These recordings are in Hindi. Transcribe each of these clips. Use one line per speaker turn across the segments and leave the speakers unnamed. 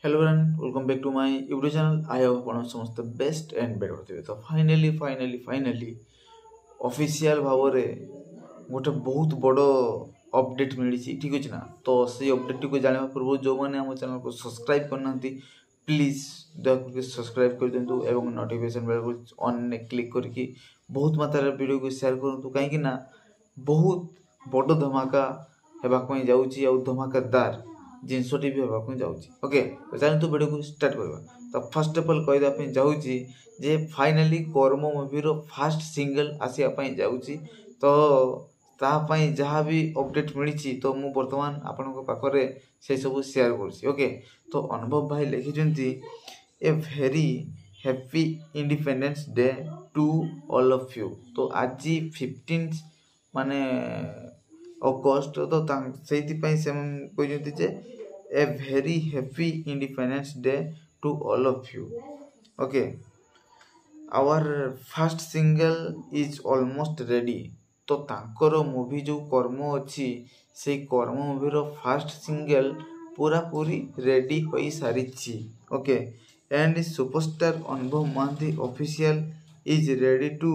Hello and welcome back to my YouTube channel. I hope आप समस्त बेस्ट एंड बेटर थे। तो फाइनाली ऑफिशियल भाव में गोटे बहुत बड़ अपडेट मिली ठीक अच्छे ना। तो से अपडेट को जाना पूर्व जो मैंने आम चैनल को सब्सक्राइब करना प्लीज दया सब्सक्राइब कर दिंतु एवं नोटिफिकेशन बेल को ऑन क्लिक करके बहुत मात्रा वीडियो को शेयर करूँ कहीं बहुत बड़ धमाका होगा जाऊँगी आ धमाकेदार जिनसटी भी होगा जाऊँगी। ओके तो चलते वीडियो को स्टार्ट करवा। तो फर्स्ट ऑफ ऑल कहवाई जाऊँगी जे फाइनाली कर्म मूवी रो फास्ट सिंगल आसापी जाऊँगी। तो तापाई जहाँ भी अपडेट मिली तो मु बर्तमान आपण पाखरे से सब शेयर कर। ओके तो अनुभव भाई लिखिं a very happy independence day to all of you. तो आज 15 माने अगस्ट तो से कहते a very happy independence day to all of you. Okay our first single is almost ready. तो तांकर मूवी जो कर्म अच्छी से कर्म मूवी रो फास्ट सिंगल पूरा पूरी रेडी हो सारी। Okay and superstar Anubhav Mahanty official is ready to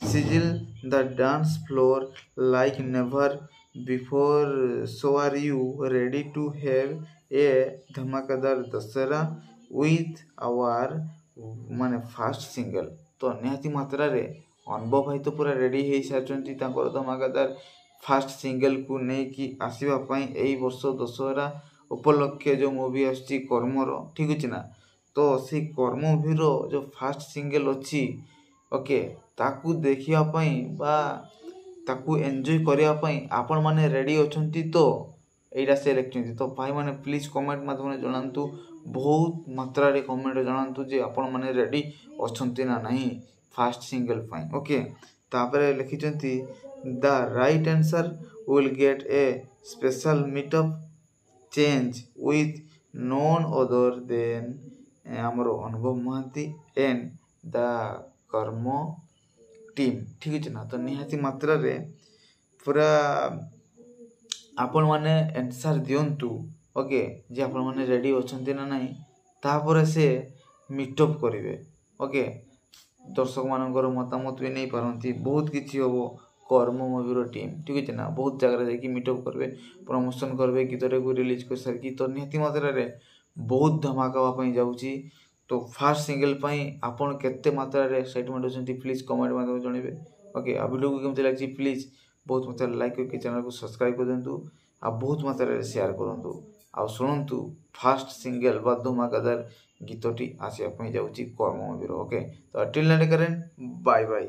sizzle the dance floor like never before. So are you ready to have a धमाकेदार दशहरा विथ आवर माने फास्ट सिंगल। तो निहाती मात्रा रे अनुभव भाई तो पूरा रेडी हो सारी धमाकेदार फास्ट सिंगल को लेकिन आसवाई यही वर्ष दशहरा उपलक्षे जो मूवी आसची कर्मर ठीक अच्छे ना। तो से कर्म मूवी रो जो फास्ट सिंगल अच्छी ओके ताकू देखापी बा ताकू एंजॉय करने आपण माने रेडी अच्छी। तो यहीटा से लिखिं तो भाई मैंने प्लीज कमेंट माध्यम जनातु बहुत मात्रा रे कमेंट जनातु जे आपण माने रेडी अच्छी ना नहीं फास्ट सिंगल फाइन। ओके तापर लिखिं the right answer will get a special meetup chance with none other than आमर Anubhav Mahanty and the Karma team ठीक अच्छे ना। तो निहाती मात्रा रे पूरा आपण माने आंसर दियंतु ओके जे आपण माने रेडी अच्छे ना नहीं तापर से मीटअप करेंगे। ओके दर्शक मानकर मतामत भी नहीं पारती बहुत किसी हम कर्म मूवी टीम ठीक अच्छे ना बहुत जगह जाकि मीटअप करेंगे प्रमोशन करेंगे गीतटे को रिलीज कर सारी। तो निहाती मात्रा रे बहुत धमाका होगापी जाऊँगी। तो फास्ट सिंगल आपन केते मात्रा रे एक्साइटमेंट अच्छे प्लीज कमेंट माध्यम जनइबे। ओके आ वीडियो को केमती लगी प्लीज बहुत मात्रा लाइक करके चैनल को सब्सक्राइब कर दिंतु आ बहुत मात्रा शेयर करूँ आ शुणु फास्ट सिंगल बा धमाकेदार गीतटी आसापी जाऊँगी कर्म मूवी। ओके तो टिल नेक्स्ट करें बाय बाय।